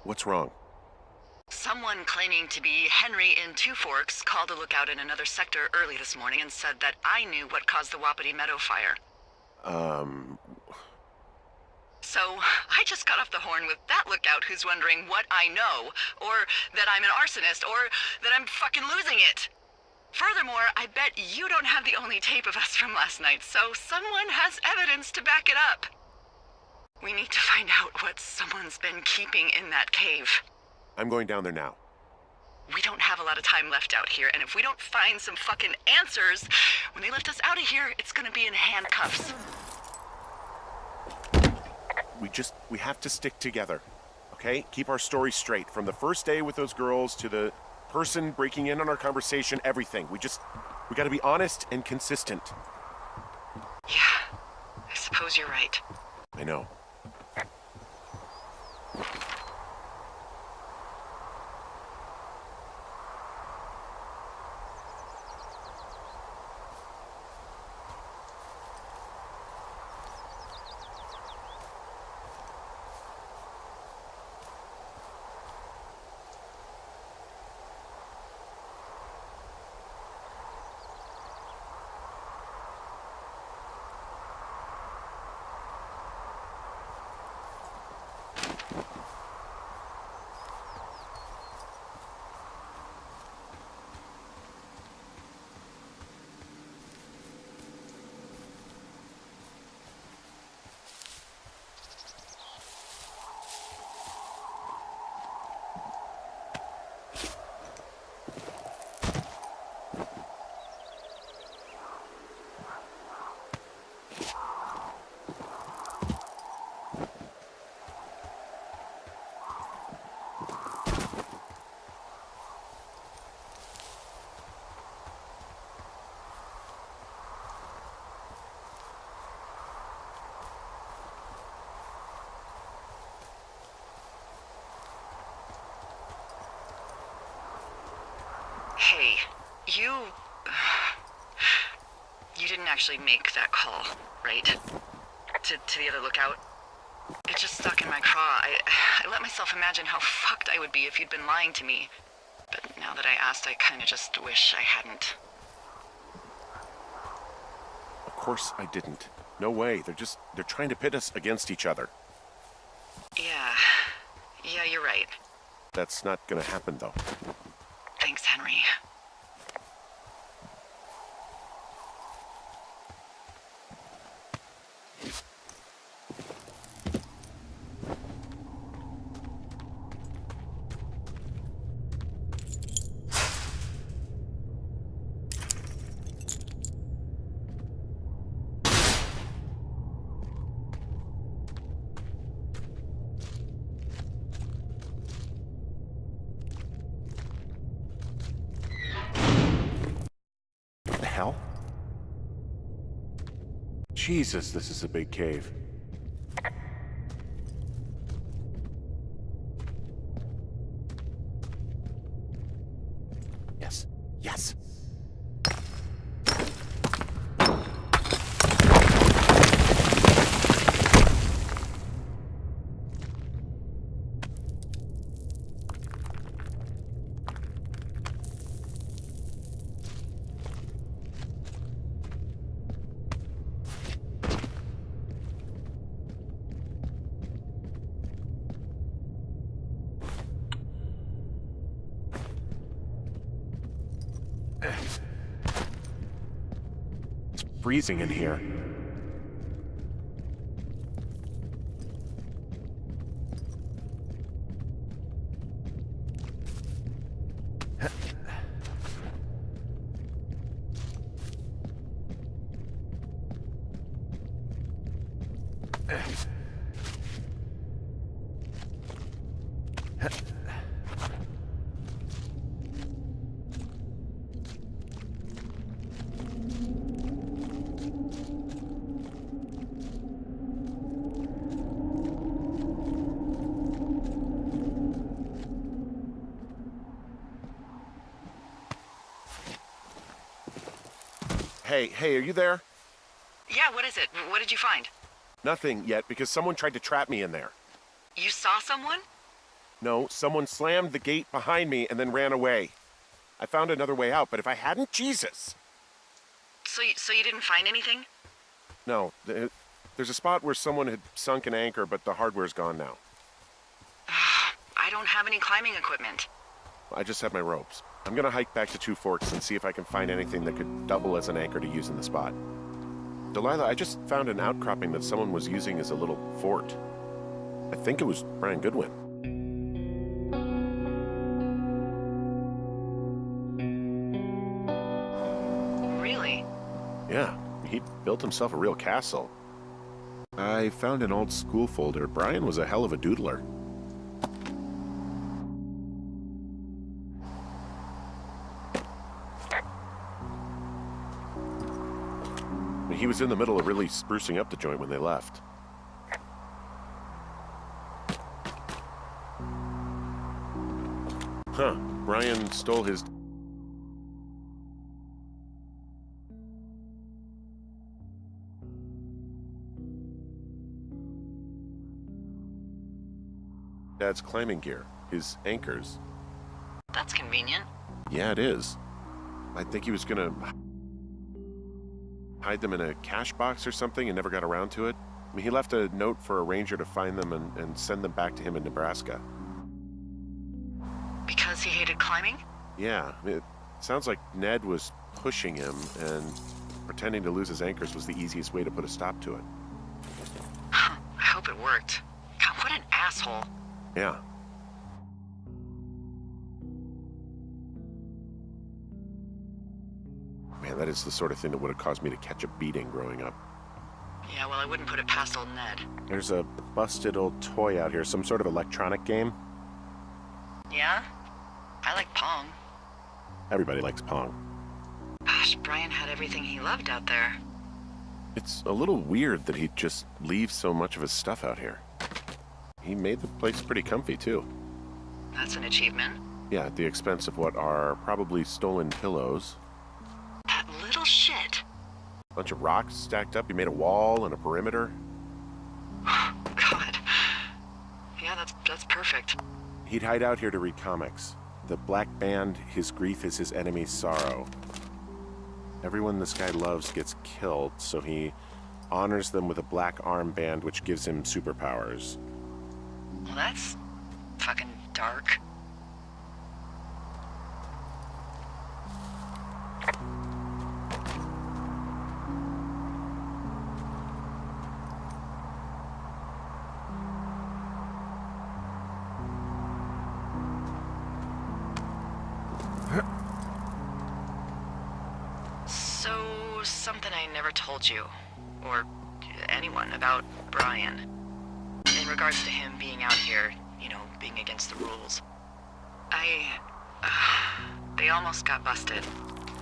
What's wrong? Someone claiming to be Henry in Two Forks called a lookout in another sector early this morning and said that I knew what caused the Wapiti Meadow fire. So, I just got off the horn with that lookout who's wondering what I know, or that I'm an arsonist, or that I'm fucking losing it. Furthermore, I bet you don't have the only tape of us from last night, so someone has evidence to back it up. We need to find out what someone's been keeping in that cave. I'm going down there now. We don't have a lot of time left out here, and if we don't find some fucking answers, when they lift us out of here, it's gonna be in handcuffs. We have to stick together, okay? Keep our story straight. From the first day with those girls to the person breaking in on our conversation, everything. We gotta be honest and consistent. Yeah, I suppose you're right. I know. Hey, you didn't actually make that call, right? To the other lookout? It just stuck in my craw. I let myself imagine how fucked I would be if you'd been lying to me. But now that I asked, I kinda just wish I hadn't. Of course I didn't. No way. They're trying to pit us against each other. Yeah, you're right. That's not gonna happen, though. Thanks, Henry. Hell? Jesus, this is a big cave. Yes. Yes. It's freezing in here. Hey, are you there? Yeah, what is it? What did you find? Nothing yet, because someone tried to trap me in there. You saw someone? No, someone slammed the gate behind me and then ran away. I found another way out, but if I hadn't, Jesus! So you didn't find anything? No, there's a spot where someone had sunk an anchor, but the hardware's gone now. I don't have any climbing equipment. I just have my ropes. I'm gonna hike back to Two Forks and see if I can find anything that could double as an anchor to use in the spot. Delilah, I just found an outcropping that someone was using as a little fort. I think it was Brian Goodwin. Really? Yeah, he built himself a real castle. I found an old school folder. Brian was a hell of a doodler. He was in the middle of really sprucing up the joint when they left. Huh. Brian stole his... dad's climbing gear. His anchors. That's convenient. Yeah, it is. I think he was gonna... hide them in a cash box or something and never got around to it. I mean, he left a note for a ranger to find them and send them back to him in Nebraska. Because he hated climbing? Yeah, it sounds like Ned was pushing him, and pretending to lose his anchors was the easiest way to put a stop to it. I hope it worked. God, what an asshole. Yeah. Man, that is the sort of thing that would have caused me to catch a beating growing up. Yeah, well, I wouldn't put it past old Ned. There's a busted old toy out here, some sort of electronic game. Yeah? I like Pong. Everybody likes Pong. Gosh, Brian had everything he loved out there. It's a little weird that he'd just leave so much of his stuff out here. He made the place pretty comfy, too. That's an achievement. Yeah, at the expense of what are probably stolen pillows. That little shit. Bunch of rocks stacked up. He made a wall and a perimeter. God. Yeah, that's perfect. He'd hide out here to read comics. The Black Band, his grief is his enemy's sorrow. Everyone this guy loves gets killed, so he honors them with a black armband which gives him superpowers. Well, that's fucking dark. So, something I never told you, or anyone, about Brian. In regards to him being out here, you know, being against the rules. They almost got busted.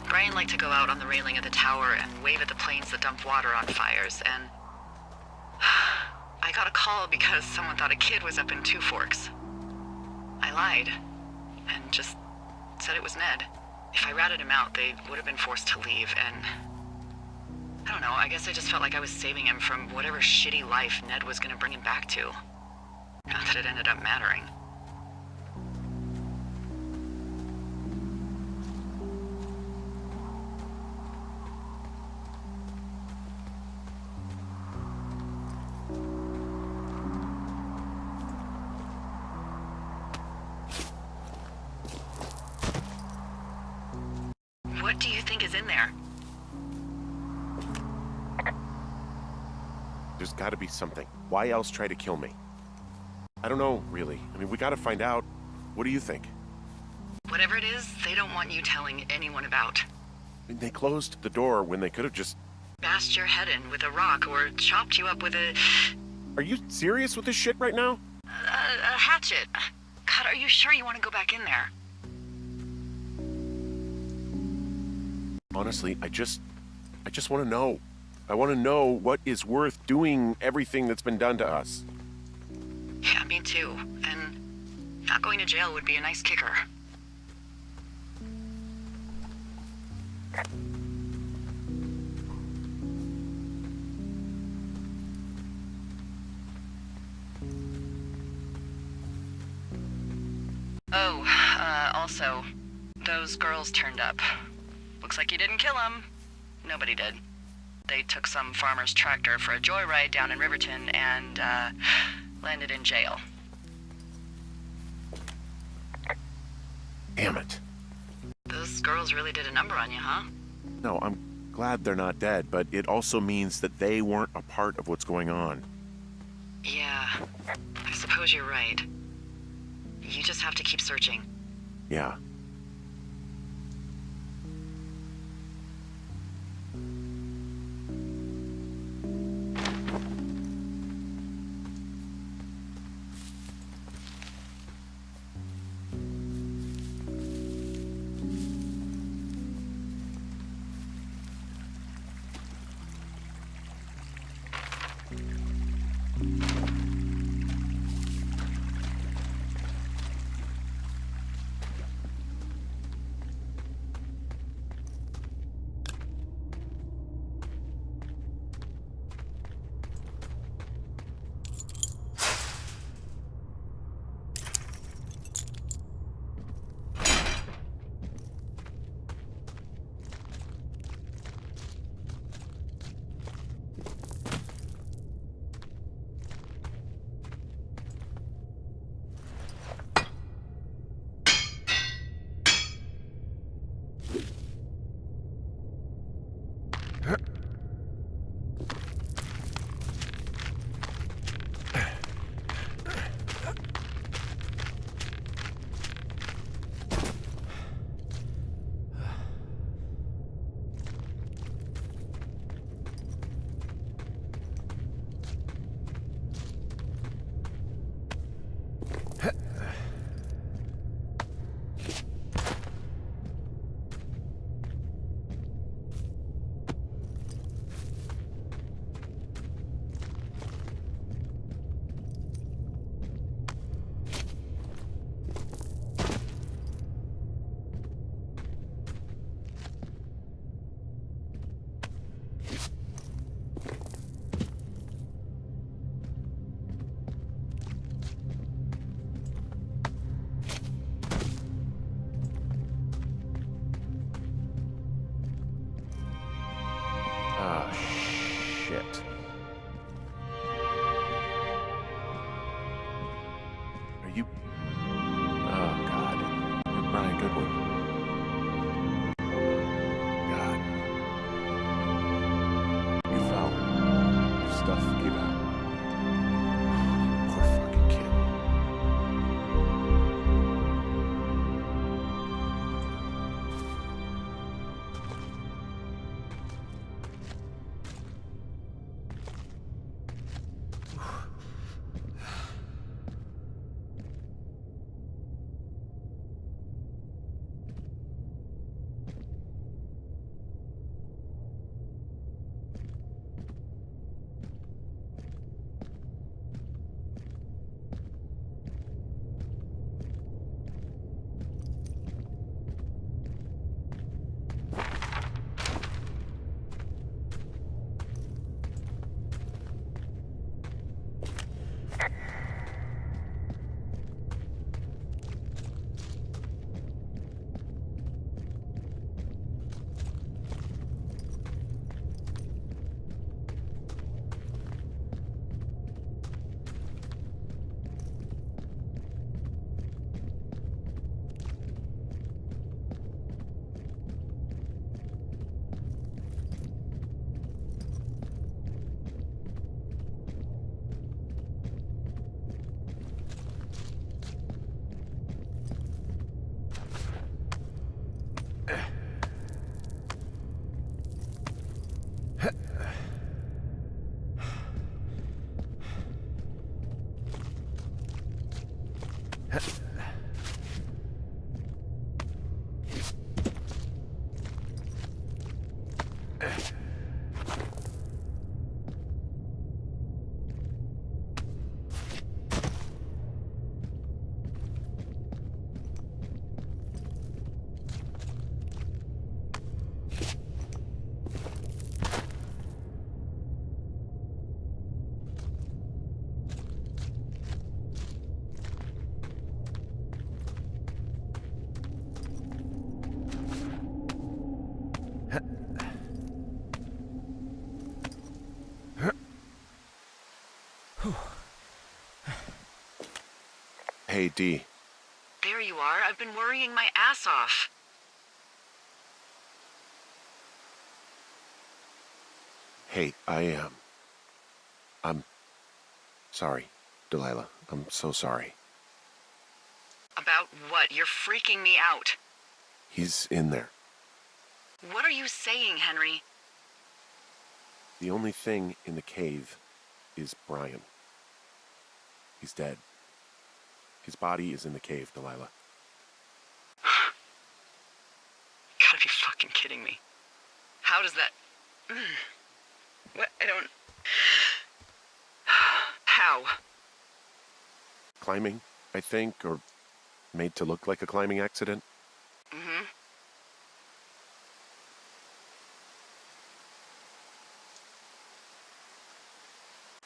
Brian liked to go out on the railing of the tower and wave at the planes that dumped water on fires, and... I got a call because someone thought a kid was up in Two Forks. I lied, and just said it was Ned. If I ratted him out, they would have been forced to leave, and... I don't know, I guess I just felt like I was saving him from whatever shitty life Ned was gonna bring him back to. Not that it ended up mattering. What do you think is in there? There's gotta be something. Why else try to kill me? I don't know, really. I mean, we gotta find out. What do you think? Whatever it is, they don't want you telling anyone about. I mean, they closed the door when they could have just... Bashed your head in with a rock or chopped you up with a Are you serious with this shit right now? hatchet. God, are you sure you want to go back in there? Honestly, I just want to know. I want to know what is worth doing everything that's been done to us. Yeah, me too. And not going to jail would be a nice kicker. Oh, also, those girls turned up. Looks like you didn't kill them. Nobody did. They took some farmer's tractor for a joyride down in Riverton and, landed in jail. Damn it. Those girls really did a number on you, huh? No, I'm glad they're not dead, but it also means that they weren't a part of what's going on. Yeah, I suppose you're right. You just have to keep searching. Yeah. Ah, shit. Are you... Oh, God. You're Brian Goodwin. God. You fell. Your stuff gave out. Poor fucking kid. Hey, Dee. There you are. I've been worrying my ass off. Hey, I'm sorry, Delilah. I'm so sorry. About what? You're freaking me out. He's in there. What are you saying, Henry? The only thing in the cave is Brian. He's dead. His body is in the cave, Delilah. Gotta be fucking kidding me. How does that... What? I don't... How? Climbing, I think, or made to look like a climbing accident. Mm-hmm.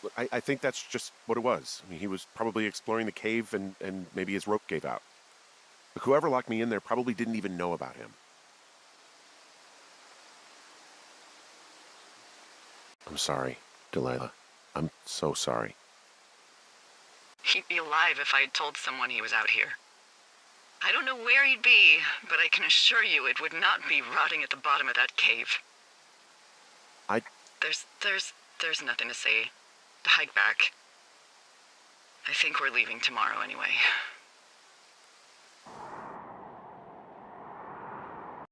Look, I think that's just what it was. I mean, he was probably exploring the cave and maybe his rope gave out. But whoever locked me in there probably didn't even know about him. I'm sorry, Delilah. I'm so sorry. He'd be alive if I had told someone he was out here. I don't know where he'd be, but I can assure you it would not be rotting at the bottom of that cave. There's nothing to say. Hike back. I think we're leaving tomorrow anyway.